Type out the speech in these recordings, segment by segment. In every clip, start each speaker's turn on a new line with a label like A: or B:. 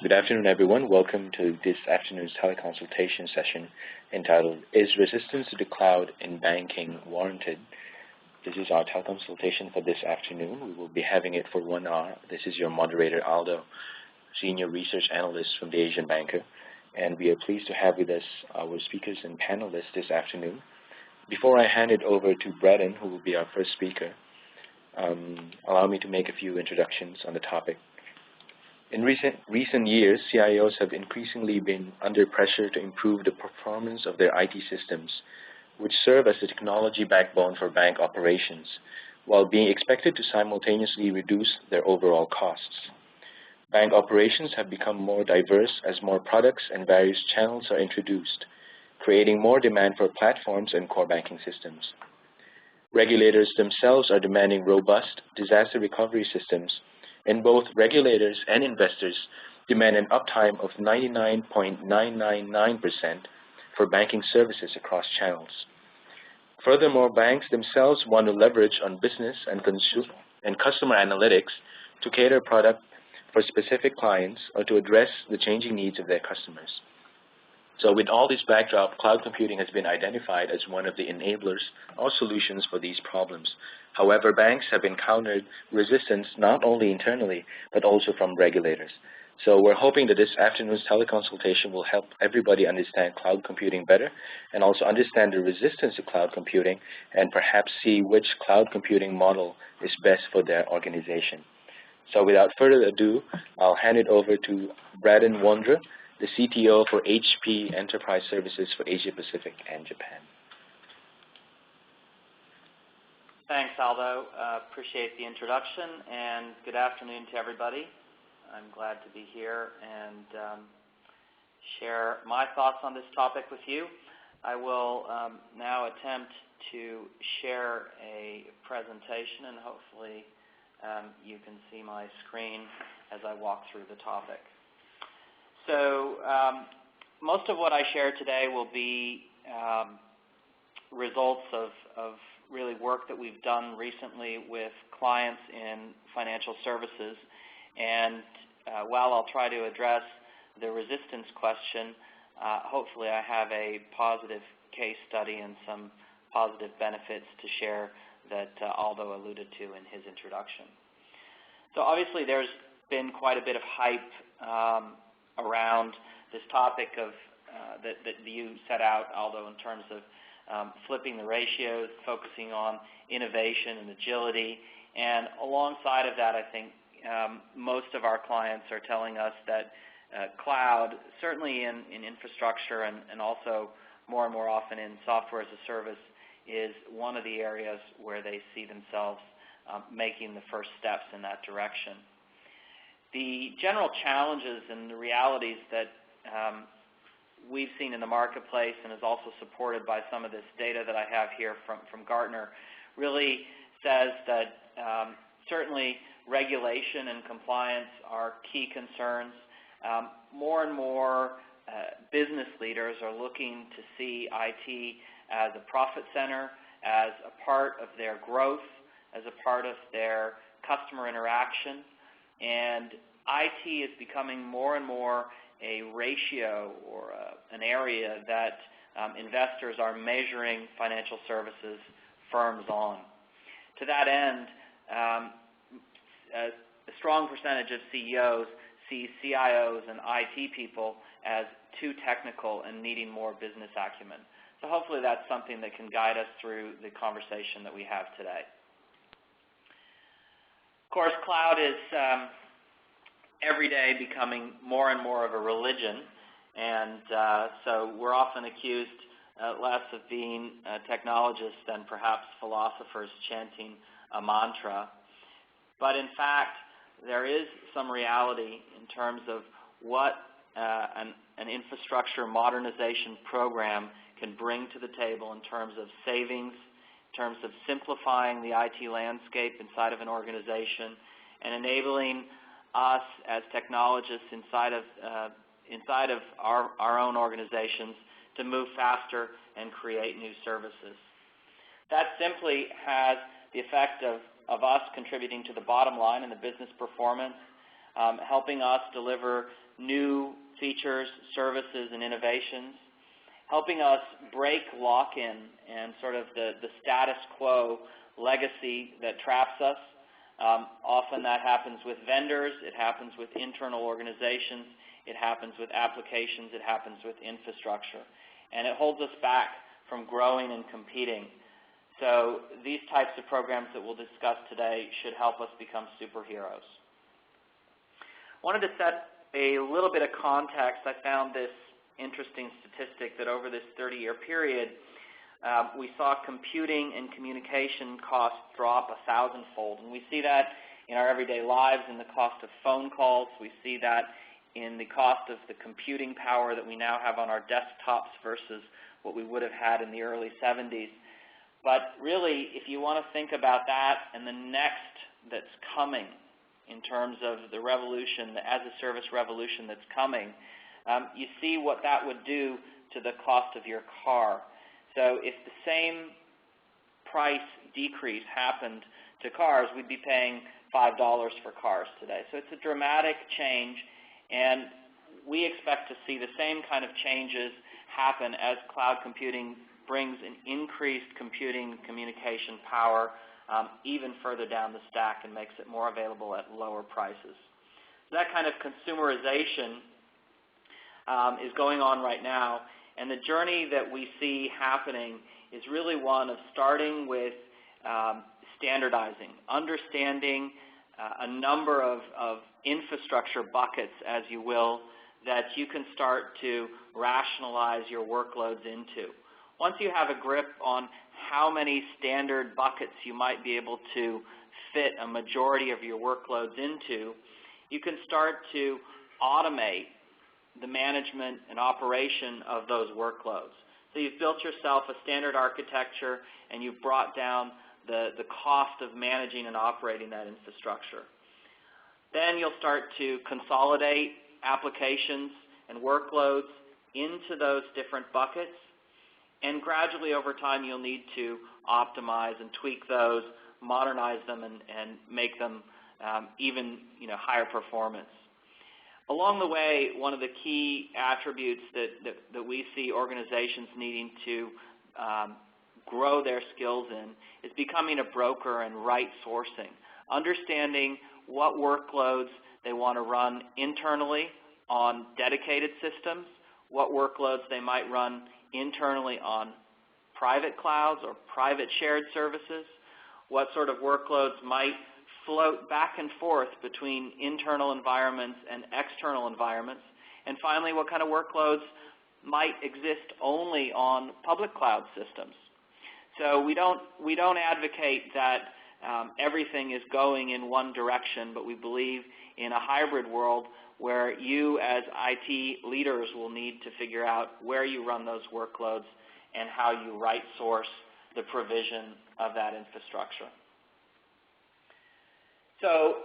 A: Good afternoon, everyone. Welcome to this afternoon's teleconsultation session entitled, Is Resistance to the Cloud in Banking Warranted? This is our teleconsultation for this afternoon. We will be having it for 1 hour. This is your moderator, Aldo, Senior Research Analyst from the Asian Banker. And we are pleased to have with us our speakers and panelists this afternoon. Before I hand it over to Braden, who will be our first speaker, allow me to make a few introductions on the topic. In recent years, CIOs have increasingly been under pressure to improve the performance of their IT systems, which serve as the technology backbone for bank operations, while being expected to simultaneously reduce their overall costs. Bank operations have become more diverse as more products and various channels are introduced, creating more demand for platforms and core banking systems. Regulators themselves are demanding robust disaster recovery systems, and both regulators and investors demand an uptime of 99.999% for banking services across channels. Furthermore, banks themselves want to leverage on business and customer analytics to cater product for specific clients or to address the changing needs of their customers. So with all this backdrop, cloud computing has been identified as one of the enablers or solutions for these problems. However, banks have encountered resistance not only internally, but also from regulators. So we're hoping that this afternoon's teleconsultation will help everybody understand cloud computing better and also understand the resistance to cloud computing and perhaps see which cloud computing model is best for their organization. So without further ado, I'll hand it over to Braden Wondra, the CTO for HP Enterprise Services for Asia Pacific and Japan.
B: Thanks, Aldo. Appreciate the introduction, and good afternoon to everybody. I'm glad to be here and share my thoughts on this topic with you. I will now attempt to share a presentation, and hopefully you can see my screen as I walk through the topic. So most of what I share today will be results of really work that we've done recently with clients in financial services. And while I'll try to address the resistance question, hopefully I have a positive case study and some positive benefits to share that Aldo alluded to in his introduction. So obviously there's been quite a bit of hype around this topic of that you set out, Aldo, in terms of flipping the ratios, focusing on innovation and agility. And alongside of that, I think most of our clients are telling us that cloud, certainly in infrastructure and also more and more often in software as a service, is one of the areas where they see themselves making the first steps in that direction. The general challenges and the realities that we've seen in the marketplace and is also supported by some of this data that I have here from Gartner really says that certainly regulation and compliance are key concerns. More and more business leaders are looking to see IT as a profit center, as a part of their growth, as a part of their customer interaction. And IT is becoming more and more a ratio or an area that investors are measuring financial services firms on. To that end, a strong percentage of CEOs see CIOs and IT people as too technical and needing more business acumen. So hopefully that's something that can guide us through the conversation that we have today. Of course, cloud is every day becoming more and more of a religion, and so we're often accused less of being technologists than perhaps philosophers chanting a mantra. But in fact, there is some reality in terms of what an infrastructure modernization program can bring to the table in terms of savings, in terms of simplifying the IT landscape inside of an organization, and enabling us as technologists inside of our own organizations to move faster and create new services. That simply has the effect of us contributing to the bottom line and the business performance, helping us deliver new features, services, and innovations, helping us break lock-in and sort of the status quo legacy that traps us. Often that happens with vendors, it happens with internal organizations, it happens with applications, it happens with infrastructure. And it holds us back from growing and competing. So these types of programs that we'll discuss today should help us become superheroes. Wanted to set a little bit of context. I found this interesting statistic that over this 30-year period, we saw computing and communication costs drop 1,000-fold. And we see that in our everyday lives in the cost of phone calls. We see that in the cost of the computing power that we now have on our desktops versus what we would have had in the early 70s. But really, if you want to think about that and the next that's coming in terms of the revolution, the as-a-service revolution that's coming, you see what that would do to the cost of your car. So if the same price decrease happened to cars, we'd be paying $5 for cars today. So it's a dramatic change, and we expect to see the same kind of changes happen as cloud computing brings an increased computing communication power even further down the stack and makes it more available at lower prices. So that kind of consumerization is going on right now, and the journey that we see happening is really one of starting with standardizing, understanding a number of infrastructure buckets, as you will, that you can start to rationalize your workloads into. Once you have a grip on how many standard buckets you might be able to fit a majority of your workloads into, you can start to automate the management and operation of those workloads. So you've built yourself a standard architecture and you've brought down the cost of managing and operating that infrastructure. Then you'll start to consolidate applications and workloads into those different buckets, and gradually over time you'll need to optimize and tweak those, modernize them, and make them even higher performance. Along the way, one of the key attributes that we see organizations needing to grow their skills in is becoming a broker and right sourcing, understanding what workloads they want to run internally on dedicated systems, what workloads they might run internally on private clouds or private shared services, what sort of workloads might float back and forth between internal environments and external environments, and finally what kind of workloads might exist only on public cloud systems. So we don't advocate that everything is going in one direction, but we believe in a hybrid world where you as IT leaders will need to figure out where you run those workloads and how you right source the provision of that infrastructure. So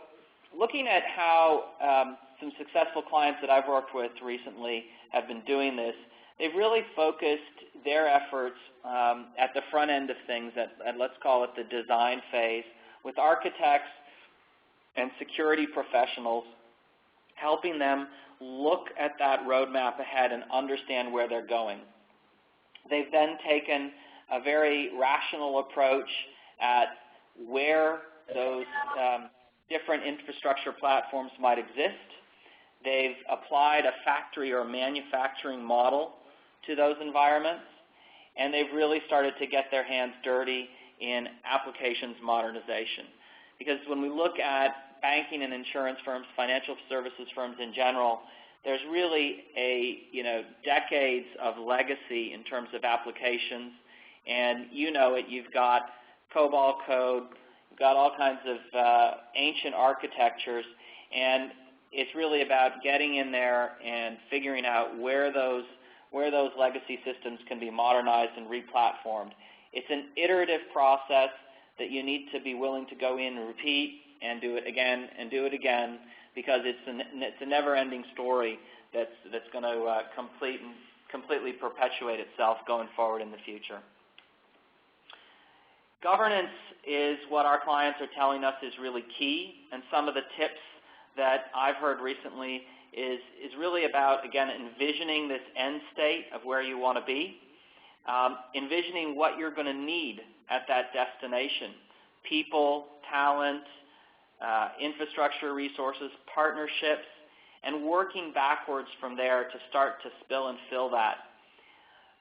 B: looking at how some successful clients that I've worked with recently have been doing this, they've really focused their efforts at the front end of things, at let's call it the design phase, with architects and security professionals, helping them look at that roadmap ahead and understand where they're going. They've then taken a very rational approach at where those different infrastructure platforms might exist. They've applied a factory or manufacturing model to those environments, and they've really started to get their hands dirty in applications modernization. Because when we look at banking and insurance firms, financial services firms in general, there's really decades of legacy in terms of applications, and you've got COBOL code, you've got all kinds of ancient architectures, and it's really about getting in there and figuring out where those legacy systems can be modernized and replatformed. It's an iterative process that you need to be willing to go in and repeat and do it again and do it again, because it's a never-ending story that's going to completely perpetuate itself going forward in the future. Governance is what our clients are telling us is really key, and some of the tips that I've heard recently is really about, again, envisioning this end state of where you want to be, envisioning what you're going to need at that destination: people, talent, infrastructure resources, partnerships, and working backwards from there to start to spill and fill that.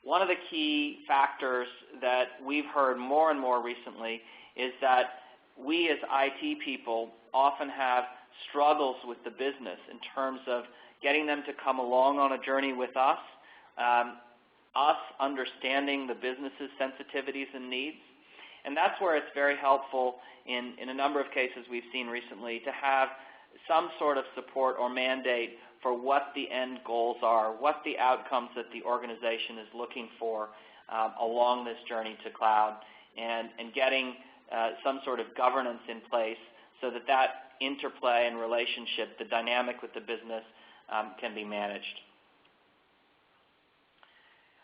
B: One of the key factors that we've heard more and more recently is that we as IT people often have struggles with the business in terms of getting them to come along on a journey with us, us understanding the business's sensitivities and needs. And that's where it's very helpful in a number of cases we've seen recently to have some sort of support or mandate for what the end goals are, what the outcomes that the organization is looking for along this journey to cloud, and getting some sort of governance in place so that that interplay and relationship, the dynamic with the business, can be managed.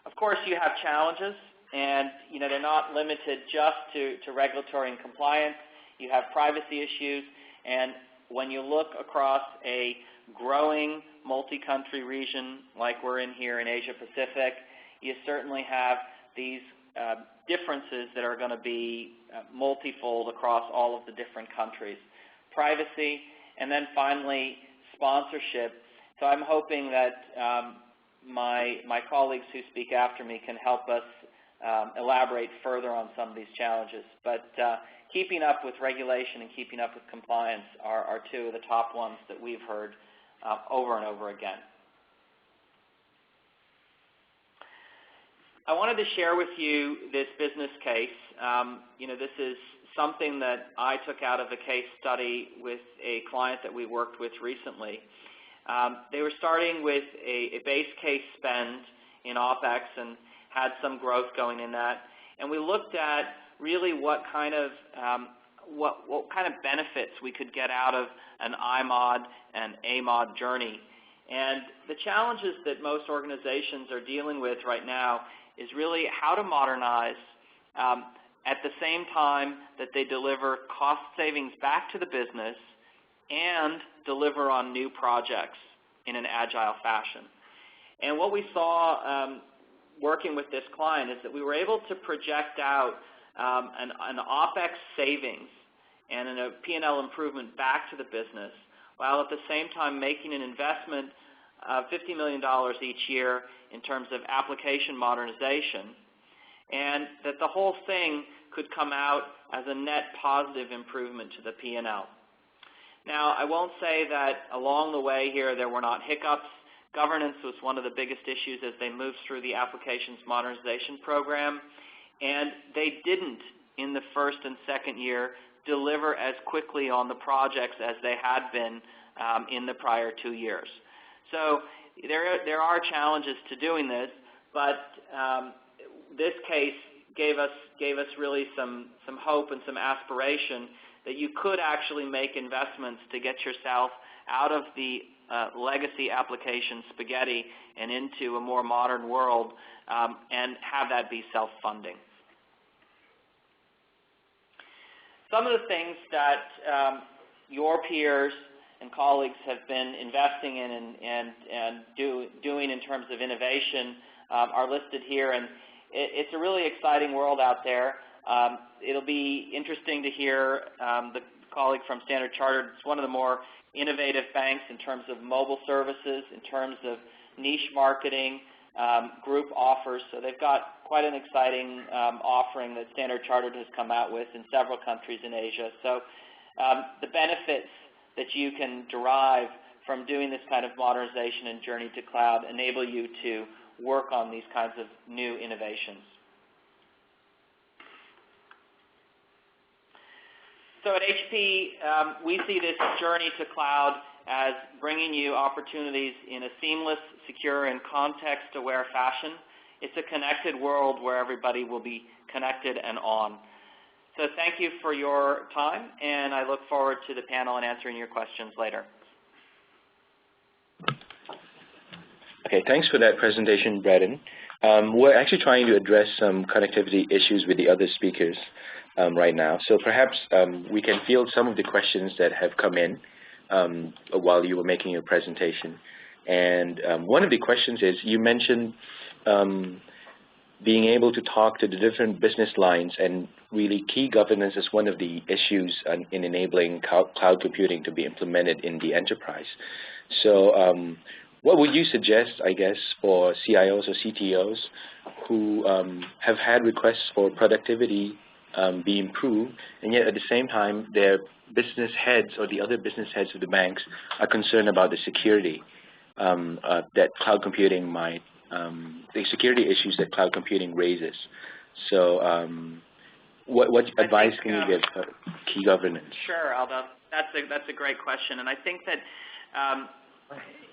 B: Of course, you have challenges, and they're not limited just to regulatory and compliance. You have privacy issues, and when you look across a growing multi-country region like we're in here in Asia Pacific, you certainly have these differences that are going to be multifold across all of the different countries. Privacy, and then finally sponsorship. So I'm hoping that my colleagues who speak after me can help us elaborate further on some of these challenges. But keeping up with regulation and keeping up with compliance are two of the top ones that we've heard over and over again. I wanted to share with you this business case. This is something that I took out of a case study with a client that we worked with recently. They were starting with a base case spend in OpEx and had some growth going in that. And we looked at really what kind of benefits we could get out of an iMod and AMOD journey. And the challenges that most organizations are dealing with right now is really how to modernize at the same time that they deliver cost savings back to the business and deliver on new projects in an agile fashion. And what we saw working with this client is that we were able to project out an OpEx savings and a P&L improvement back to the business, while at the same time making an investment of $50 million each year in terms of application modernization, and that the whole thing could come out as a net positive improvement to the P&L. Now, I won't say that along the way here there were not hiccups. Governance was one of the biggest issues as they moved through the applications modernization program, and they didn't, in the first and second year, deliver as quickly on the projects as they had been in the prior 2 years. So there are challenges to doing this, but this case gave us really some hope and some aspiration that you could actually make investments to get yourself out of the legacy application spaghetti and into a more modern world and have that be self-funding. Some of the things that your peers and colleagues have been investing in and doing in terms of innovation are listed here, and it's a really exciting world out there. It'll be interesting to hear the colleague from Standard Chartered. It's one of the more innovative banks in terms of mobile services, in terms of niche marketing, group offers. So they've got quite an exciting offering that Standard Chartered has come out with in several countries in Asia. So the benefits that you can derive from doing this kind of modernization and journey to cloud enable you to work on these kinds of new innovations. So at HP, we see this journey to cloud as bringing you opportunities in a seamless, secure, and context-aware fashion. It's a connected world where everybody will be connected and on. So thank you for your time, and I look forward to the panel and answering your questions later.
A: Okay, thanks for that presentation, Braden. We're actually trying to address some connectivity issues with the other speakers right now. So perhaps we can field some of the questions that have come in while you were making your presentation. And one of the questions is, you mentioned being able to talk to the different business lines, and really key governance is one of the issues in enabling cloud computing to be implemented in the enterprise. So what would you suggest, I guess, for CIOs or CTOs who have had requests for productivity be improved, and yet at the same time their business heads or the other business heads of the banks are concerned about the security that cloud computing might, the security issues that cloud computing raises. So what advice can you give for key governance?
B: Sure, Aldo. That's a great question, and I think that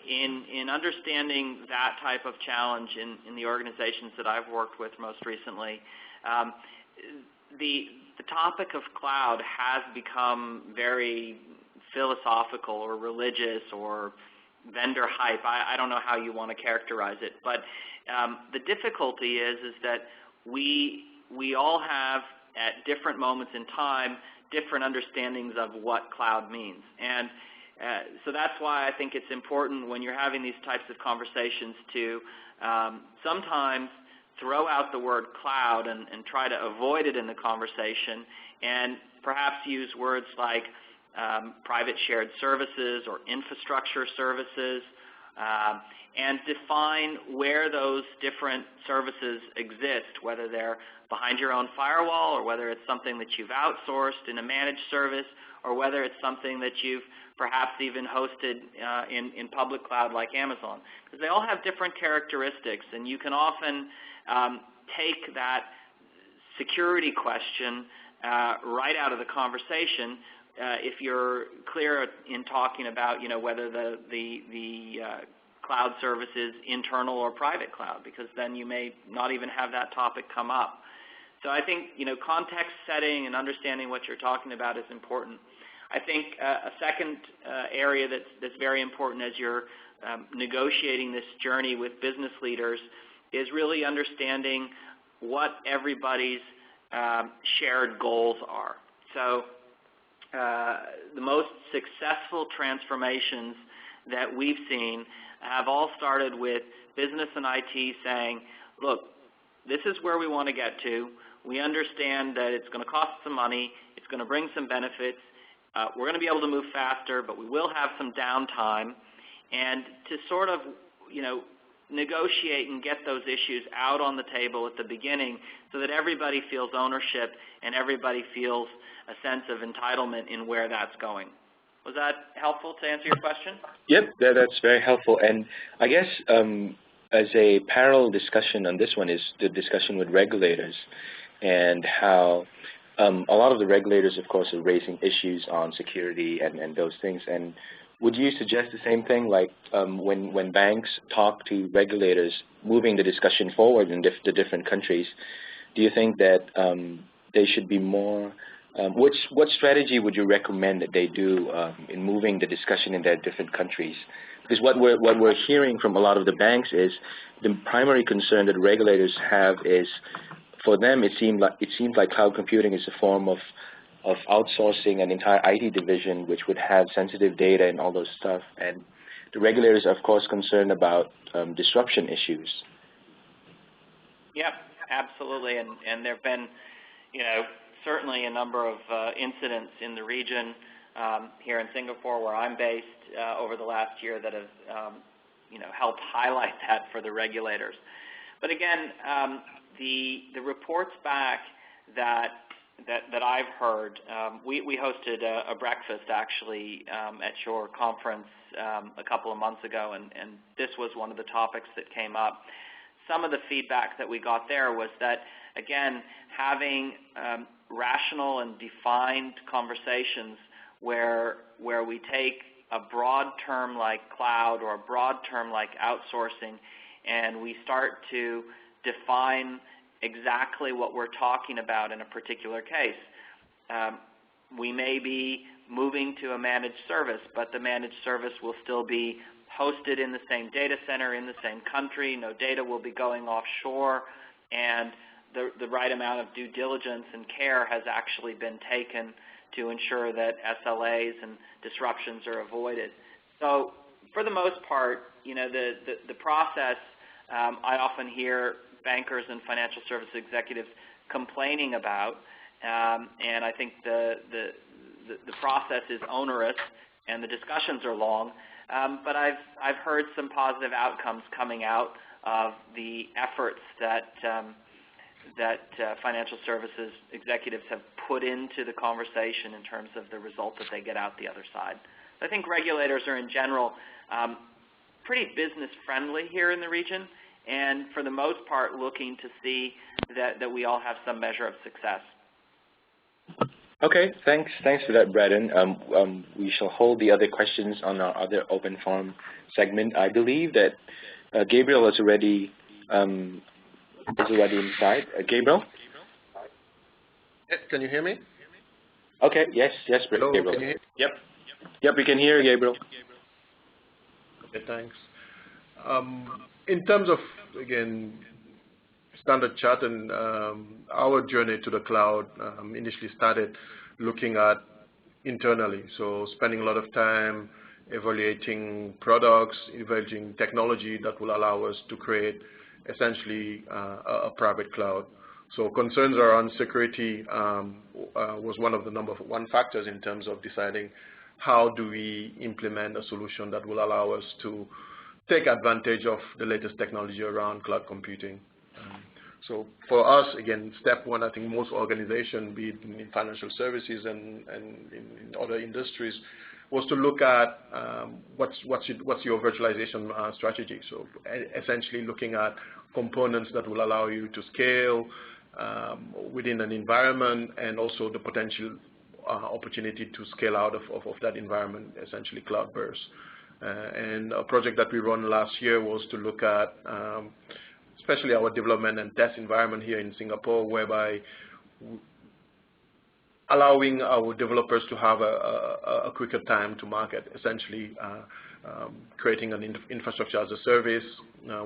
B: in understanding that type of challenge in the organizations that I've worked with most recently, the topic of cloud has become very philosophical or religious or vendor hype. I don't know how you want to characterize it, but the difficulty is that we all have at different moments in time different understandings of what cloud means, and so that's why I think it's important when you're having these types of conversations to sometimes throw out the word cloud and try to avoid it in the conversation, and perhaps use words like private shared services or infrastructure services, and define where those different services exist, whether they're behind your own firewall or whether it's something that you've outsourced in a managed service, or whether it's something that you've perhaps even hosted in public cloud like Amazon. Because they all have different characteristics, and you can often take that security question right out of the conversation if you're clear in talking about, whether the cloud service is internal or private cloud, because then you may not even have that topic come up. So I think context setting and understanding what you're talking about is important. I think a second area that's very important as you're negotiating this journey with business leaders is really understanding what everybody's shared goals are. So the most successful transformations that we've seen have all started with business and IT saying, look, this is where we want to get to. We understand that it's going to cost some money. It's going to bring some benefits. We're going to be able to move faster, but we will have some downtime. And to sort of, negotiate and get those issues out on the table at the beginning so that everybody feels ownership and everybody feels a sense of entitlement in where that's going. Was that helpful to answer your question?
A: Yep, that's very helpful. And I guess as a parallel discussion on this one is the discussion with regulators, and how a lot of the regulators, of course, are raising issues on security and those things. And would you suggest the same thing, like when banks talk to regulators, moving the discussion forward in the different countries, do you think that they should be more, what strategy would you recommend that they do in moving the discussion in their different countries? Because what we're hearing from a lot of the banks is the primary concern that regulators have is, for them, it seems like cloud computing is a form of outsourcing an entire IT division, which would have sensitive data and all those stuff. And the regulators are, of course, concerned about disruption issues.
B: Yep, absolutely. And there have been, certainly a number of incidents in the region here in Singapore, where I'm based, over the last year that have, helped highlight that for the regulators. But again, the reports back that I've heard, we hosted a breakfast actually at your conference a couple of months ago, and this was one of the topics that came up. Some of the feedback that we got there was that, again, having rational and defined conversations where we take a broad term like cloud or a broad term like outsourcing, and we start to define exactly what we're talking about in a particular case. We may be moving to a managed service, but the managed service will still be hosted in the same data center in the same country. No data will be going offshore, and the right amount of due diligence and care has actually been taken to ensure that SLAs and disruptions are avoided. So for the most part, the process, I often hear bankers and financial service executives complaining about, and I think the process is onerous and the discussions are long. But I've heard some positive outcomes coming out of the efforts that financial services executives have put into the conversation in terms of the result that they get out the other side. I think regulators are in general pretty business friendly here in the region, and for the most part looking to see that we all have some measure of success.
A: Okay, thanks for that, Braden. We shall hold the other questions on our other open forum segment. I believe that Gabriel is already inside. Gabriel?
C: Yes, can you hear me?
A: Okay, yes,
C: Hello,
A: Gabriel.
C: can you hear?
A: Yep, we can hear you, Gabriel.
C: Okay, thanks. In terms of, again, Standard Chartered, our journey to the cloud initially started looking at internally, so spending a lot of time evaluating products, evaluating technology that will allow us to create essentially a private cloud. So concerns around security was one of the number one factors in terms of deciding how do we implement a solution that will allow us to take advantage of the latest technology around cloud computing. So for us, again, step one, I think most organizations, be it in financial services and in other industries, was to look at what's your virtualization strategy. So essentially looking at components that will allow you to scale within an environment, and also the potential opportunity to scale out of that environment, essentially cloud burst. And a project that we run last year was to look at especially our development and test environment here in Singapore, whereby allowing our developers to have a quicker time to market, essentially creating an infrastructure as a service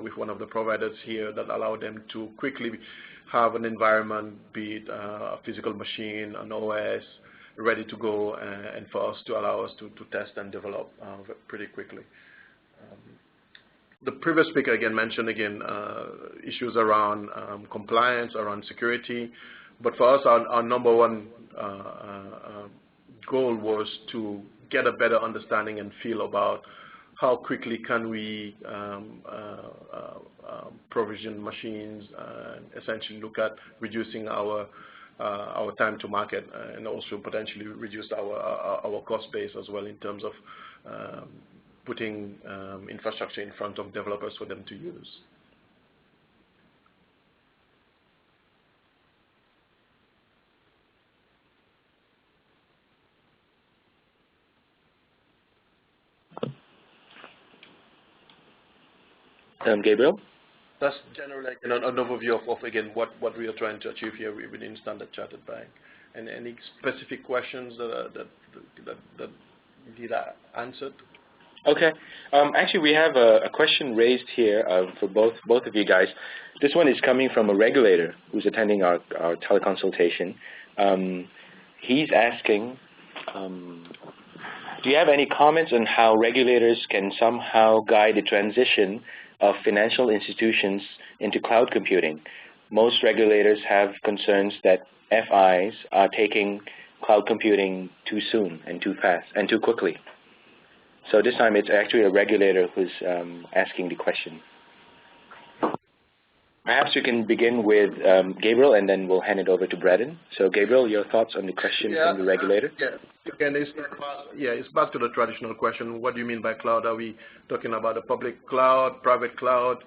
C: with one of the providers here that allow them to quickly have an environment, be it a physical machine, an OS, ready to go, and for us to allow us to test and develop pretty quickly. The previous speaker again mentioned issues around compliance, around security, but for us our number one goal was to get a better understanding and feel about how quickly can we provision machines and essentially look at reducing our time to market, and also potentially reduce our cost base as well in terms of putting infrastructure in front of developers for them to use.
A: Gabriel?
C: That's generally an overview of again what we are trying to achieve here within Standard Chartered Bank. And any specific questions that you need answered?
A: Okay. Actually, we have a question raised here for both of you guys. This one is coming from a regulator who's attending our teleconsultation. He's asking, do you have any comments on how regulators can somehow guide the transition of financial institutions into cloud computing? Most regulators have concerns that FIs are taking cloud computing too soon and too fast and too quickly. So this time it's actually a regulator who's asking the question. Perhaps you can begin with Gabriel, and then we'll hand it over to Braden. So Gabriel, your thoughts on the question from the regulator?
C: Yeah, again, it's back to the traditional question. What do you mean by cloud? Are we talking about a public cloud, private cloud?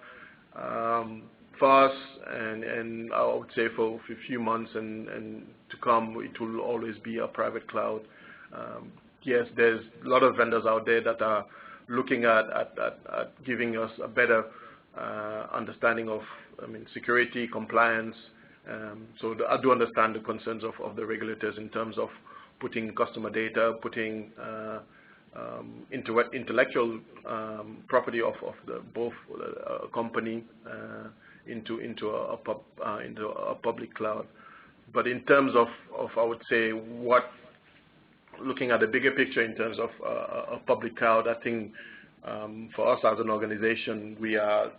C: For us, and I would say for a few months and to come, it will always be a private cloud. Yes, there's a lot of vendors out there that are looking at giving us a better understanding of, security, compliance. So I do understand the concerns of the regulators in terms of putting customer data, putting intellectual property of both company into a public cloud. But in terms of I would say looking at the bigger picture in terms of a public cloud, I think For us as an organization, we're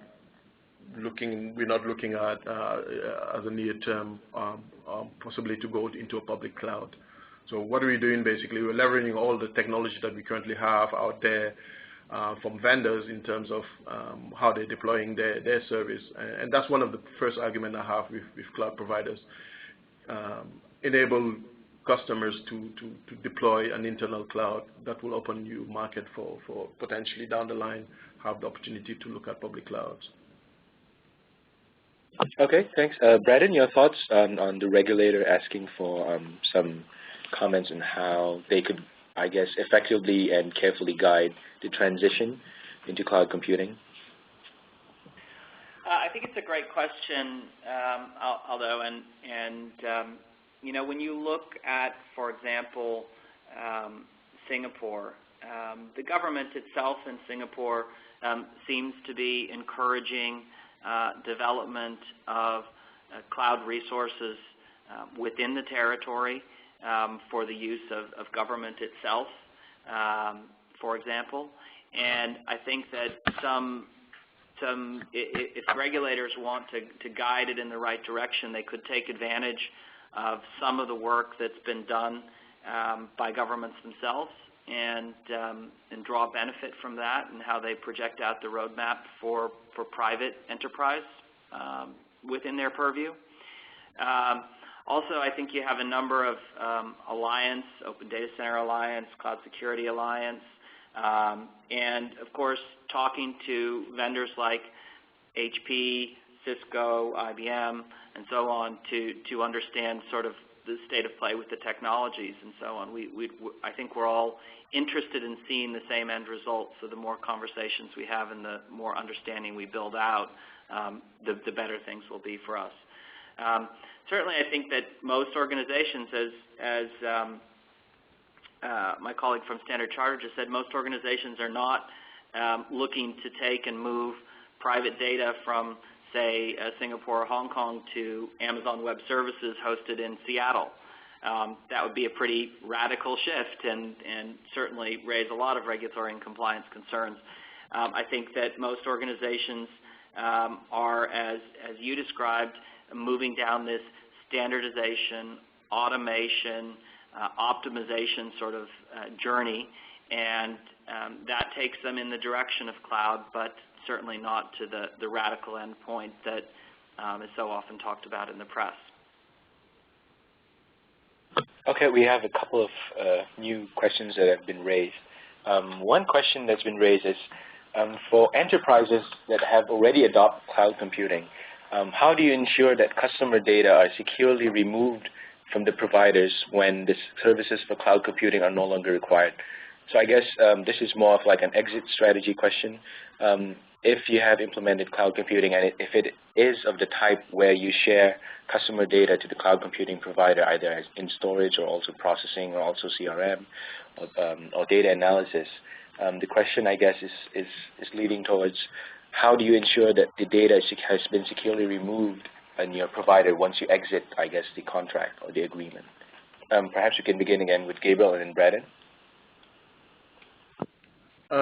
C: not looking at as a near-term possibility to go into a public cloud. So what are we doing basically? We're leveraging all the technology that we currently have out there from vendors in terms of how they're deploying their service. And that's one of the first arguments I have with cloud providers. Enable customers to deploy an internal cloud that will open new market for potentially down the line have the opportunity to look at public clouds.
A: Okay, thanks. Braden, your thoughts on the regulator asking for some comments on how they could, I guess, effectively and carefully guide the transition into cloud computing?
B: I think it's a great question, Aldo, and you know, when you look at, for example, Singapore, the government itself in Singapore seems to be encouraging development of cloud resources within the territory for the use of government itself, for example. And I think that if regulators want to guide it in the right direction, they could take advantage of some of the work that's been done by governments themselves and draw benefit from that and how they project out the roadmap for private enterprise within their purview. Also, I think you have a number of Alliance, Open Data Center Alliance, Cloud Security Alliance, and of course talking to vendors like HP, Cisco, IBM, and so on to understand sort of the state of play with the technologies and so on. I think we're all interested in seeing the same end result, so the more conversations we have and the more understanding we build out, the better things will be for us. Certainly, I think that most organizations, as my colleague from Standard Chartered just said, most organizations are not looking to take and move private data from, say, Singapore or Hong Kong to Amazon Web Services hosted in Seattle. That would be a pretty radical shift and certainly raise a lot of regulatory and compliance concerns. I think that most organizations are, as you described, moving down this standardization, automation, optimization sort of journey, and that takes them in the direction of cloud, but certainly not to the radical endpoint that is so often talked about in the press.
A: Okay, we have a couple of new questions that have been raised. One question that's been raised is, for enterprises that have already adopted cloud computing, how do you ensure that customer data are securely removed from the providers when the services for cloud computing are no longer required? So I guess this is more of like an exit strategy question. If you have implemented cloud computing and if it is of the type where you share customer data to the cloud computing provider, either as in storage or also processing or also CRM or data analysis, the question, I guess, is leading towards how do you ensure that the data has been securely removed in your provider once you exit, I guess, the contract or the agreement? Perhaps we can begin again with Gabriel and then Braden.
C: I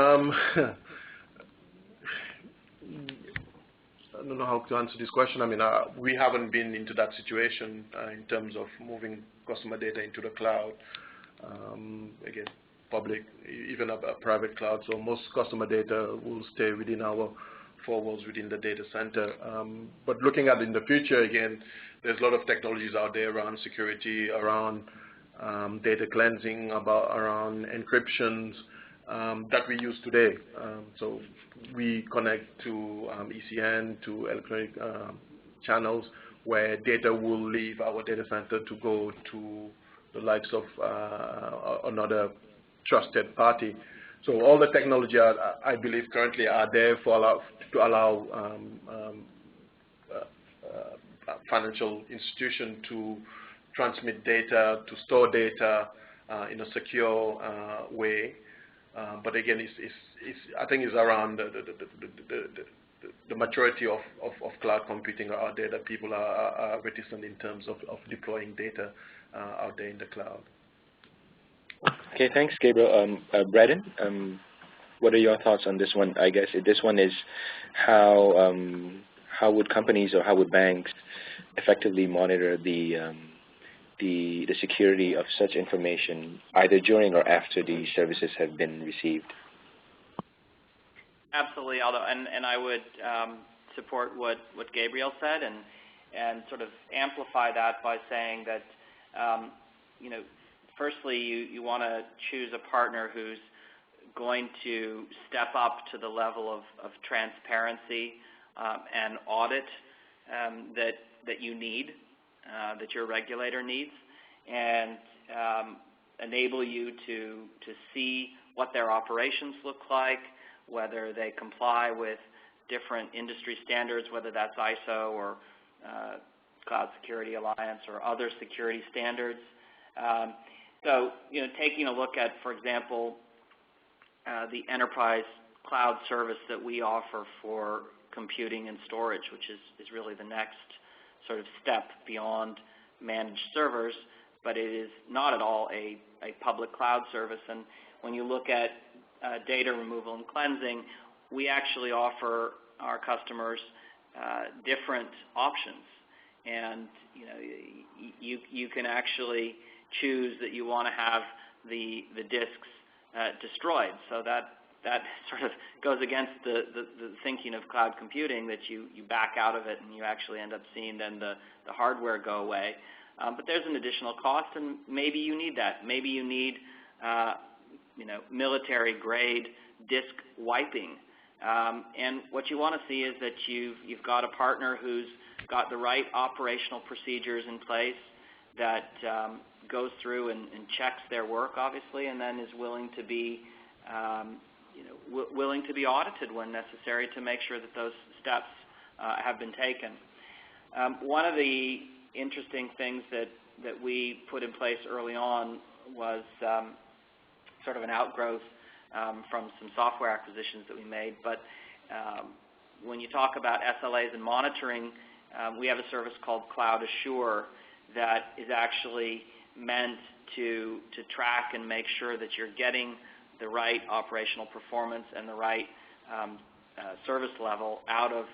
C: don't know how to answer this question. I mean, we haven't been into that situation in terms of moving customer data into the cloud. Again, public, even a private cloud. So most customer data will stay within our four walls within the data center. But looking at in the future, again, there's a lot of technologies out there around security, around data cleansing, around encryptions that we use today. So we connect to ECN, to electronic channels where data will leave our data center to go to the likes of another trusted party. So all the technology, I believe, currently are there to allow financial institution to transmit data, to store data in a secure way. But again, I think it's around the maturity of cloud computing out there that people are reticent in terms of deploying data out there in the cloud.
A: Okay, thanks, Gabriel. Braden, what are your thoughts on this one? I guess this one is how would companies or how would banks effectively monitor the security of such information either during or after the services have been received?
B: Absolutely, Aldo, and I would support what Gabriel said and sort of amplify that by saying that firstly you want to choose a partner who's going to step up to the level of transparency and audit that you need, that your regulator needs, and enable you to see what their operations look like, whether they comply with different industry standards, whether that's ISO or Cloud Security Alliance or other security standards. So, taking a look at, for example, the enterprise cloud service that we offer for computing and storage, which is really the next sort of step beyond managed servers, but it is not at all a public cloud service. And when you look at data removal and cleansing, we actually offer our customers different options. And you can actually choose that you want to have the disks destroyed. So that sort of goes against the thinking of cloud computing, that you back out of it and you actually end up seeing then the hardware go away. But there's an additional cost, and maybe you need that. Maybe you need military-grade disk wiping. And what you want to see is that you've got a partner who's got the right operational procedures in place, that goes through and checks their work, obviously, and then is willing to be willing to be audited when necessary to make sure that those steps have been taken. One of the interesting things that we put in place early on was sort of an outgrowth from some software acquisitions that we made. But when you talk about SLAs and monitoring, we have a service called Cloud Assure that is actually meant to track and make sure that you're getting the right operational performance and the right service level out of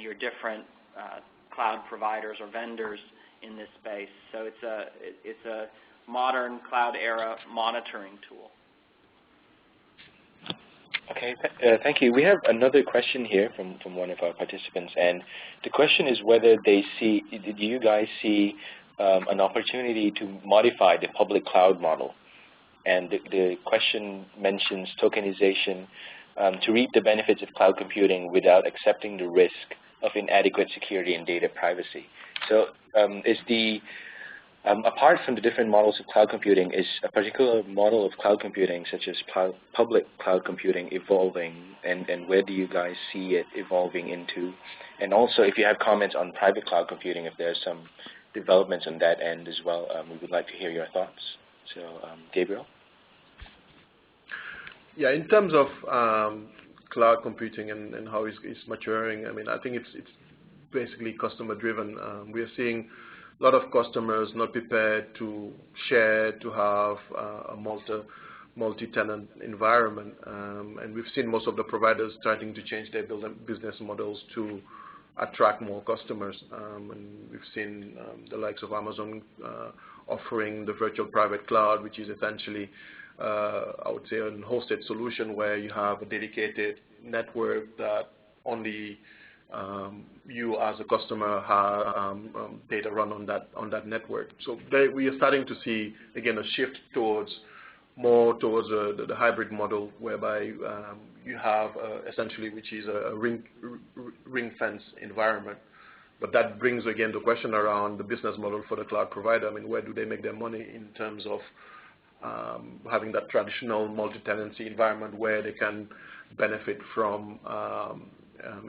B: your different cloud providers or vendors in this space. So it's a modern cloud era monitoring tool.
A: Okay, thank you. We have another question here from one of our participants, and the question is whether do you guys see an opportunity to modify the public cloud model? And the question mentions tokenization to reap the benefits of cloud computing without accepting the risk of inadequate security and data privacy. So apart from the different models of cloud computing, is a particular model of cloud computing, such as public cloud computing, evolving, and where do you guys see it evolving into? And also, if you have comments on private cloud computing, if there's some developments on that end as well, we would like to hear your thoughts. So, Gabriel?
C: Yeah, in terms of cloud computing and how it's maturing, I mean, I think it's basically customer-driven. We are seeing a lot of customers not prepared to share, to have a multi-tenant environment, and we've seen most of the providers starting to change their business models to attract more customers. And we've seen the likes of Amazon offering the virtual private cloud, which is essentially, I would say, a hosted solution where you have a dedicated network that only you as a customer have data run on that network. So we are starting to see, again, a shift more towards the hybrid model, whereby you have essentially, which is a ring fence environment. But that brings again the question around the business model for the cloud provider. I mean, where do they make their money in terms of having that traditional multi-tenancy environment where they can benefit from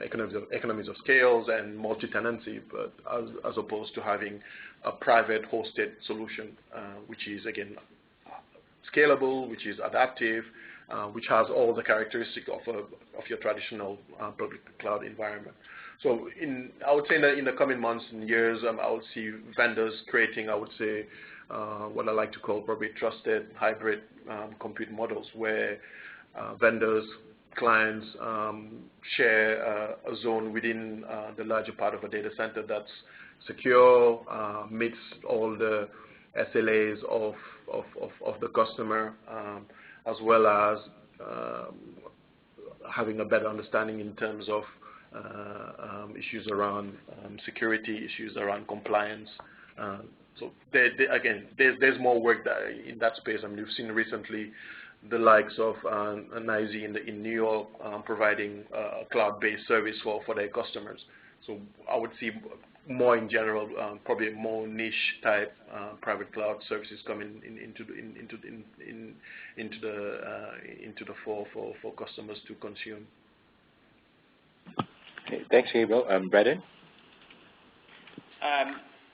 C: economies of scales and multi-tenancy, but as opposed to having a private hosted solution, which is again scalable, which is adaptive, which has all the characteristics of your traditional public cloud environment. So I would say that in the coming months and years, I would see vendors creating, I would say, what I like to call probably trusted hybrid compute models, where vendors clients share a zone within the larger part of a data center that's secure, meets all the SLAs of the customer, as well as having a better understanding in terms of issues around security, issues around compliance. So again, there's more work in that space. I mean, we've seen recently the likes of NIC in New York providing a cloud-based service for their customers. So I would see more in general, probably more niche type private cloud services coming into the fore for customers to consume.
A: Okay, thanks, Gabriel. Braden?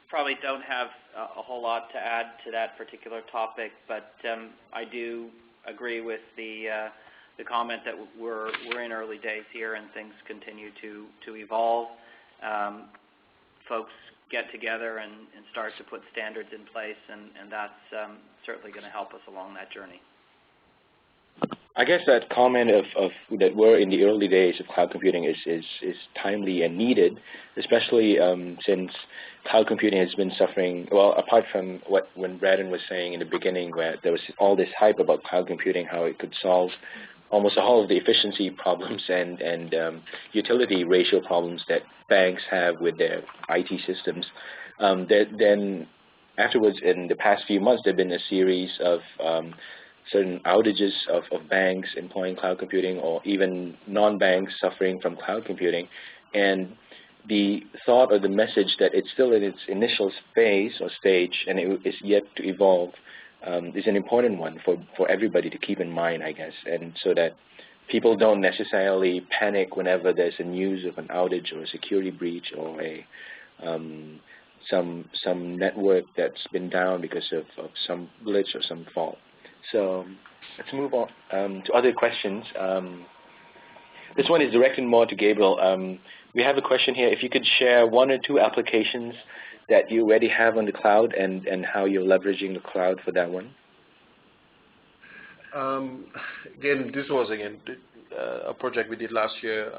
B: Probably don't have a whole lot to add to that particular topic, but I do agree with the comment that we're in early days here and things continue to evolve. Folks get together and start to put standards in place, and that's certainly going to help us along that journey.
A: I guess that comment of that we're in the early days of cloud computing is timely and needed, especially since cloud computing has been suffering, well, apart from when Braden was saying in the beginning, where there was all this hype about cloud computing, how it could solve almost all of the efficiency problems and utility ratio problems that banks have with their IT systems. Then afterwards, in the past few months, there have been a series of certain outages of banks employing cloud computing, or even non-banks suffering from cloud computing. And the thought or the message that it's still in its initial phase or stage and it is yet to evolve is an important one for everybody to keep in mind, I guess, and so that people don't necessarily panic whenever there's a news of an outage or a security breach or a some network that's been down because of some glitch or some fault. So let's move on to other questions. This one is directed more to Gabriel. We have a question here. If you could share one or two applications that you already have on the cloud and how you're leveraging the cloud for that one.
C: Again, this was a project we did last year,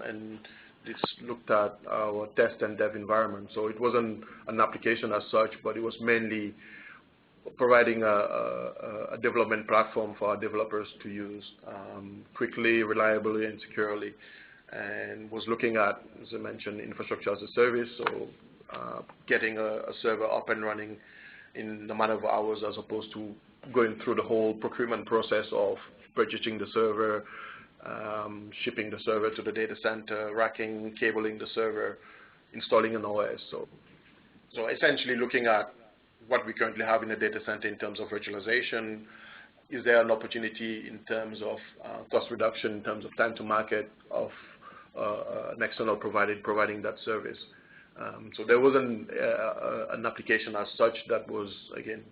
C: and this looked at our test and dev environment. So it wasn't an application as such, but it was mainly providing a development platform for our developers to use quickly, reliably, and securely, and was looking at, as I mentioned, infrastructure as a service, so getting a server up and running in a matter of hours as opposed to going through the whole procurement process of purchasing the server, shipping the server to the data center, racking, cabling the server, installing an OS. So essentially looking at what we currently have in the data center in terms of virtualization. Is there an opportunity in terms of cost reduction, in terms of time to market of an external provider providing that service? So there wasn't an application as such that was, again,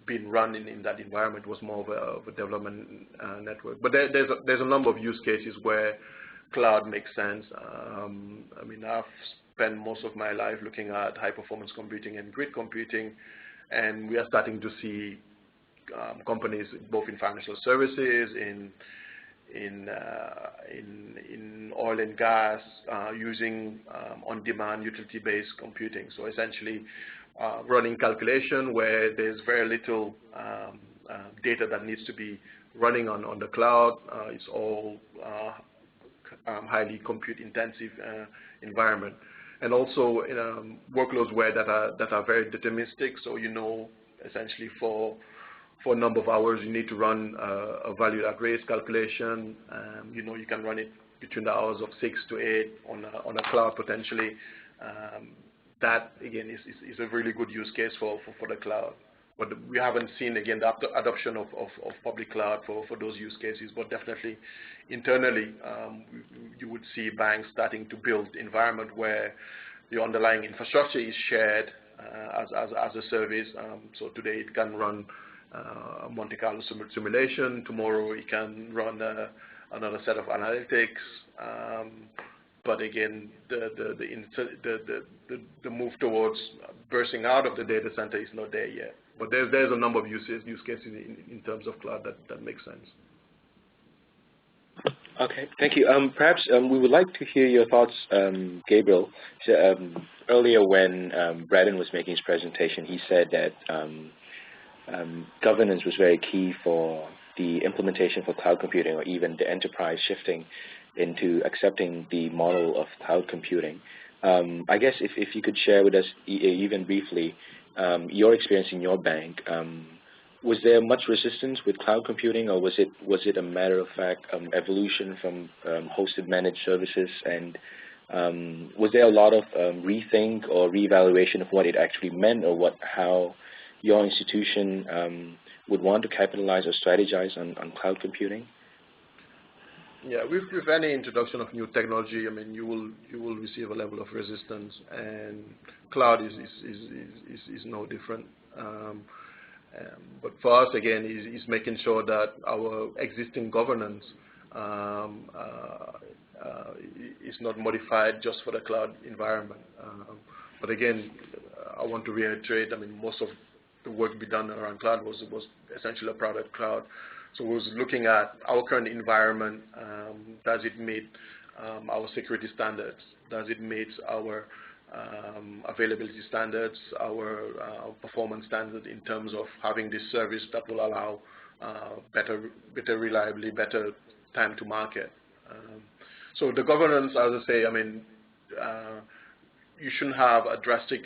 C: being run in that environment. It was more of a development network. But there's a number of use cases where cloud makes sense. I mean, I've spent most of my life looking at high-performance computing and grid computing, and we are starting to see companies both in financial services, in oil and gas, using on-demand utility-based computing. So essentially running calculation where there's very little data that needs to be running on the cloud. It's all highly compute-intensive environment. And also workloads where that are very deterministic. So you know, essentially for a number of hours you need to run a value at race calculation. You know, you can run it between the hours of 6 to 8 on a cloud potentially. That again is a really good use case for the cloud. But we haven't seen, again, the adoption of public cloud for those use cases. But definitely internally, you would see banks starting to build environment where the underlying infrastructure is shared as a service. So today it can run Monte Carlo simulation. Tomorrow it can run another set of analytics. But again, the move towards bursting out of the data center is not there yet. But there's a number of use cases in terms of cloud that makes sense.
A: Okay, thank you. Perhaps we would like to hear your thoughts, Gabriel. So, earlier when Braden was making his presentation, he said that governance was very key for the implementation for cloud computing, or even the enterprise shifting into accepting the model of cloud computing. I guess if you could share with us, even briefly, your experience in your bank. Was there much resistance with cloud computing, or was it a matter of fact evolution from hosted managed services? And was there a lot of rethink or reevaluation of what it actually meant, or how your institution would want to capitalize or strategize on cloud computing?
C: Yeah, with any introduction of new technology, I mean, you will receive a level of resistance, and cloud is no different. But for us, again, is making sure that our existing governance is not modified just for the cloud environment. But again, I want to reiterate, I mean, most of the work be done around cloud was essentially a private cloud. So we was looking at our current environment. Does it meet our security standards? Does it meet our availability standards, our performance standards in terms of having this service that will allow better reliability, better time to market? So the governance, as I say, I mean, you shouldn't have a drastic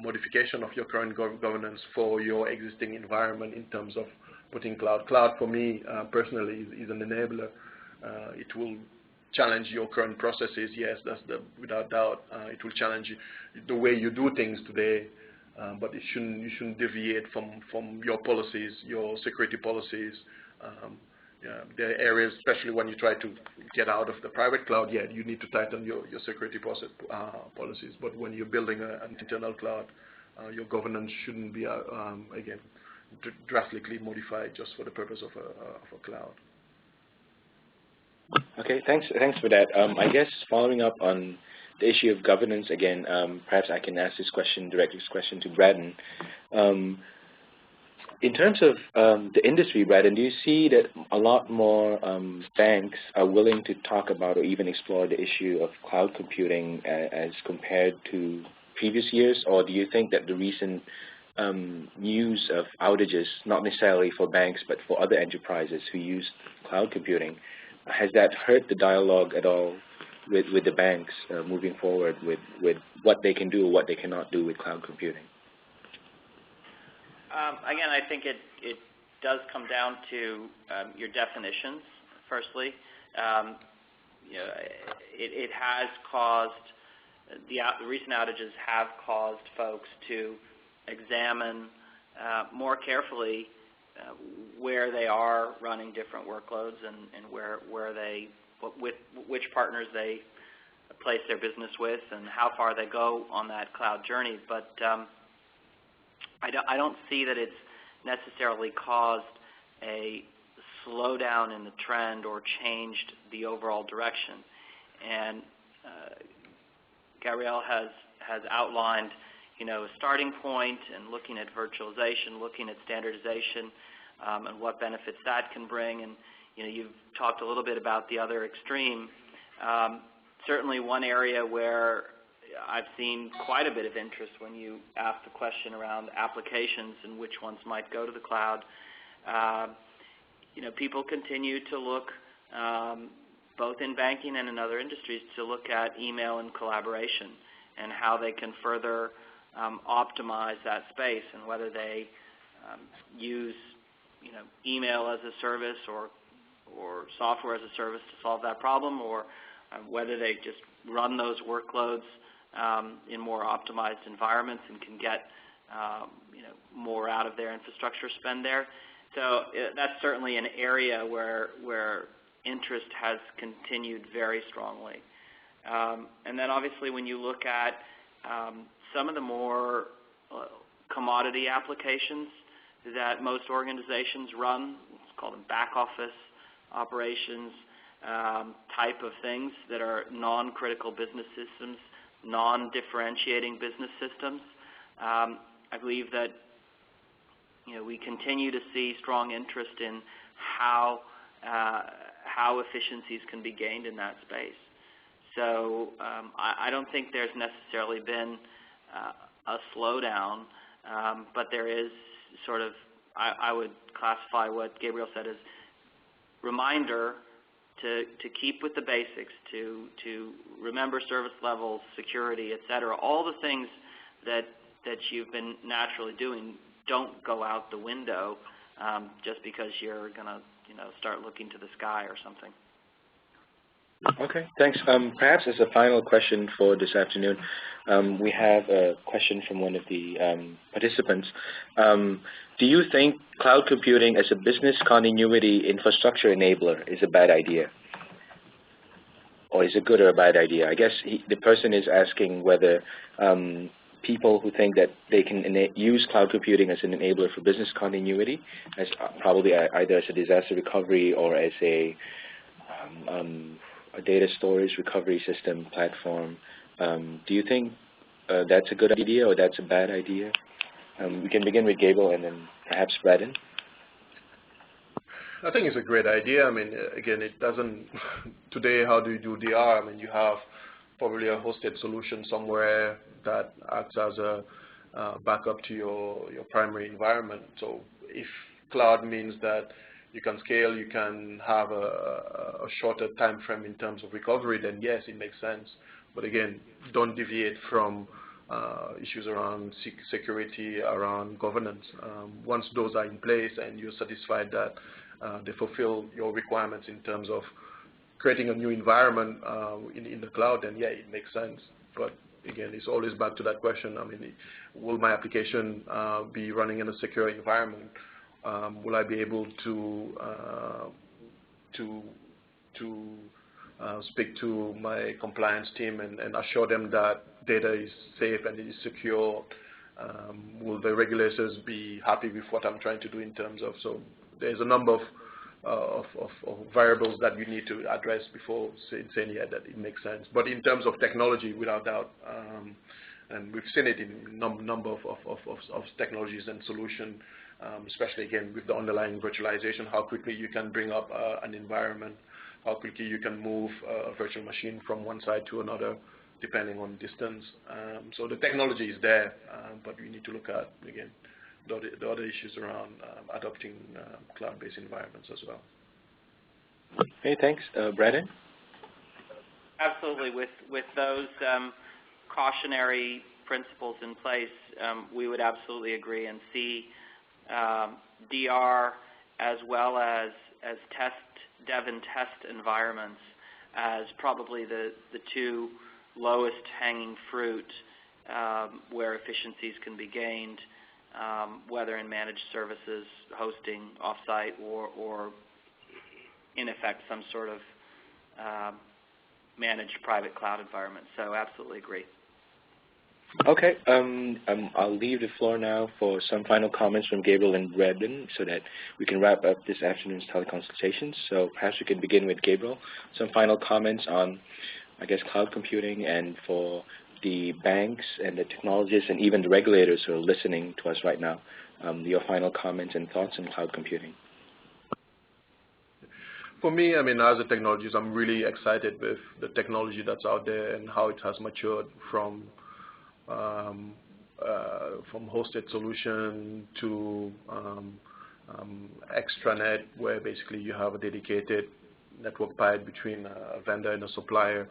C: modification of your current governance for your existing environment in terms of putting cloud. Cloud, for me personally, is an enabler. It will challenge your current processes. Yes, without doubt. It will challenge the way you do things today, but you shouldn't deviate from your policies, your security policies. Yeah, there are areas, especially when you try to get out of the private cloud, yeah, you need to tighten your security policies. But when you're building an internal cloud, your governance shouldn't be, again, drastically modified just for the purpose of a cloud.
A: Okay, thanks for that. I guess following up on the issue of governance again, perhaps I can ask direct this question to Braden. In terms of the industry, Braden, do you see that a lot more banks are willing to talk about or even explore the issue of cloud computing as compared to previous years, or do you think that the recent news of outages, not necessarily for banks but for other enterprises who use cloud computing, has that hurt the dialogue at all with the banks moving forward with what they can do or what they cannot do with cloud computing?
B: Again, I think it does come down to your definitions. Firstly, it has caused the recent outages have caused folks to examine more carefully where they are running different workloads and which partners they place their business with and how far they go on that cloud journey. But I don't see that it's necessarily caused a slowdown in the trend or changed the overall direction. And Gabriel has outlined, a starting point and looking at virtualization, looking at standardization, and what benefits that can bring. And you've talked a little bit about the other extreme. Certainly, one area where I've seen quite a bit of interest when you ask the question around applications and which ones might go to the cloud. People continue to look, both in banking and in other industries, to look at email and collaboration and how they can further optimize that space, and whether they use email as a service or software as a service to solve that problem, or whether they just run those workloads in more optimized environments and can get more out of their infrastructure spend there. So that's certainly an area where interest has continued very strongly. And then obviously when you look at some of the more commodity applications that most organizations run, let's call them back office operations type of things that are non-critical business systems, non-differentiating business systems. I believe that we continue to see strong interest in how how efficiencies can be gained in that space. So I don't think there's necessarily been a slowdown, but there is sort of, I would classify what Gabriel said as reminder to keep with the basics, to remember service levels, security, et cetera. All the things that you've been naturally doing don't go out the window just because you're going to start looking to the sky or something.
A: Okay, thanks. Perhaps as a final question for this afternoon, we have a question from one of the participants. Do you think cloud computing as a business continuity infrastructure enabler is a bad idea? Or is it good or a bad idea? I guess the person is asking whether people who think that they can use cloud computing as an enabler for business continuity, as probably either as a disaster recovery or as a data storage recovery system platform. Do you think that's a good idea or that's a bad idea? We can begin with Gable and then perhaps Braden.
C: I think it's a great idea. I mean, again, it doesn't, today, how do you do DR? I mean, you have probably a hosted solution somewhere that acts as a backup to your primary environment. So if cloud means that you can scale, you can have a shorter time frame in terms of recovery, then yes, it makes sense. But again, don't deviate from issues around security, around governance. Once those are in place and you're satisfied that they fulfill your requirements in terms of creating a new environment in the cloud, then yeah, it makes sense. But again, it's always back to that question. I mean, will my application be running in a secure environment? Will I be able to speak to my compliance team and assure them that data is safe and it is secure? Will the regulators be happy with what I'm trying to do in terms of, so there's a number of variables that you need to address before saying yeah, that it makes sense. But in terms of technology, without doubt, and we've seen it in a number of technologies and solutions, especially again with the underlying virtualization, how quickly you can bring up an environment, how quickly you can move a virtual machine from one side to another, depending on distance. So the technology is there, but we need to look at, again, the other issues around adopting cloud-based environments as well.
A: Okay, thanks. Braden?
B: Absolutely. With those cautionary principles in place, we would absolutely agree and see DR as well as dev and test environments as probably the two lowest hanging fruit where efficiencies can be gained, whether in managed services, hosting, offsite, or in effect some sort of managed private cloud environment. So absolutely agree.
A: Okay, I'll leave the floor now for some final comments from Gabriel and Braden so that we can wrap up this afternoon's teleconsultations. So perhaps we can begin with Gabriel. Some final comments on, I guess, cloud computing, and for the banks and the technologists and even the regulators who are listening to us right now, your final comments and thoughts on cloud computing.
C: For me, I mean, as a technologist, I'm really excited with the technology that's out there and how it has matured from hosted solution to extranet, where basically you have a dedicated network pipe between a vendor and a supplier.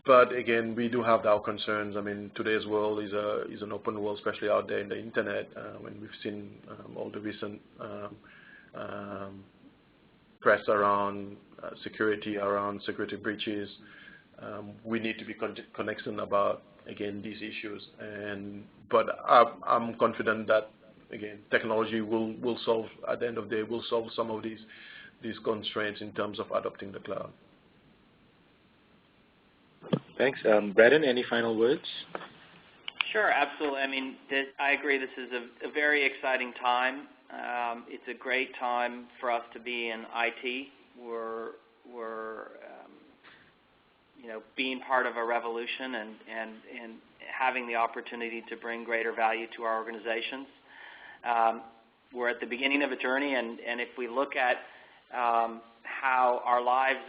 C: But again, we do have our concerns. I mean, today's world is an open world, especially out there in the internet. When we've seen all the recent press around security breaches, we need to be cognizant about, again, these issues. But I'm confident that, again, technology will solve, at the end of the day, will solve some of these constraints in terms of adopting the cloud.
A: Thanks. Braden, any final words?
B: Sure, absolutely. I mean, I agree. This is a very exciting time. It's a great time for us to be in IT. We're being part of a revolution and having the opportunity to bring greater value to our organizations. We're at the beginning of a journey, and if we look at how our lives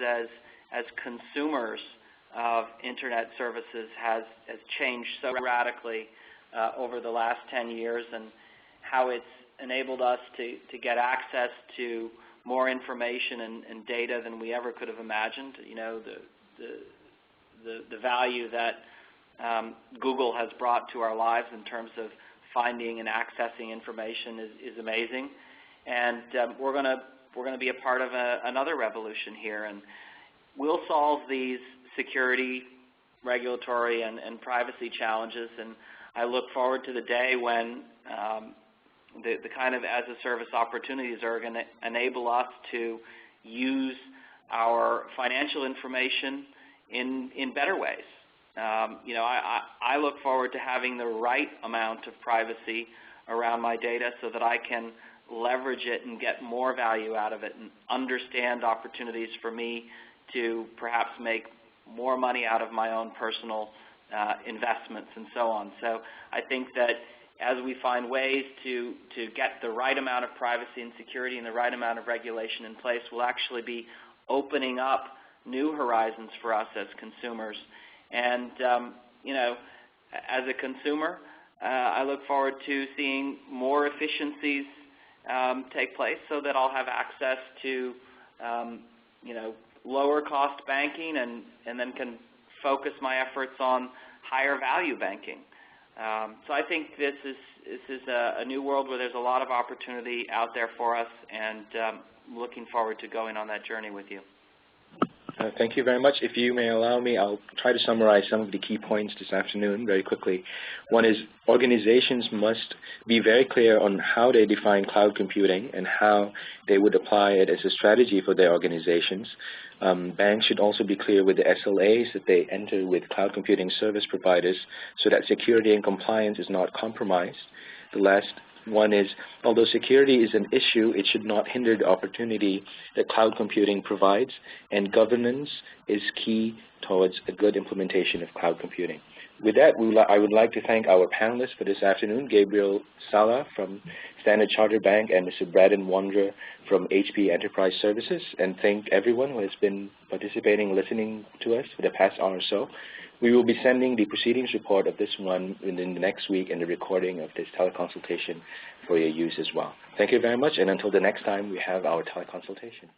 B: as consumers of Internet services has changed so radically over the last 10 years, and how it's enabled us to get access to more information and data than we ever could have imagined. You know, the value that Google has brought to our lives in terms of finding and accessing information is amazing. And we're going to be a part of another revolution here, and we'll solve these security, regulatory, and privacy challenges. And I look forward to the day when the kind of as-a-service opportunities are going to enable us to use our financial information in better ways. You know, I look forward to having the right amount of privacy around my data so that I can leverage it and get more value out of it and understand opportunities for me to perhaps make more money out of my own personal investments and so on. So I think that as we find ways to get the right amount of privacy and security and the right amount of regulation in place, we'll actually be opening up new horizons for us as consumers. And, you know, as a consumer, I look forward to seeing more efficiencies take place so that I'll have access to, you know, lower cost banking and then can focus my efforts on higher value banking. So I think this is a new world where there's a lot of opportunity out there for us, and looking forward to going on that journey with you.
A: Thank you very much. If you may allow me, I'll try to summarize some of the key points this afternoon very quickly. One is organizations must be very clear on how they define cloud computing and how they would apply it as a strategy for their organizations. Banks should also be clear with the SLAs that they enter with cloud computing service providers so that security and compliance is not compromised. The last one is, although security is an issue, it should not hinder the opportunity that cloud computing provides, and governance is key towards a good implementation of cloud computing. With that, I would like to thank our panelists for this afternoon, Gabriel Sala from Standard Chartered Bank and Mr. Braden Wanderer from HP Enterprise Services, and thank everyone who has been participating, listening to us for the past hour or so. We will be sending the proceedings report of this one within the next week and the recording of this teleconsultation for your use as well. Thank you very much, and until the next time we have our teleconsultation.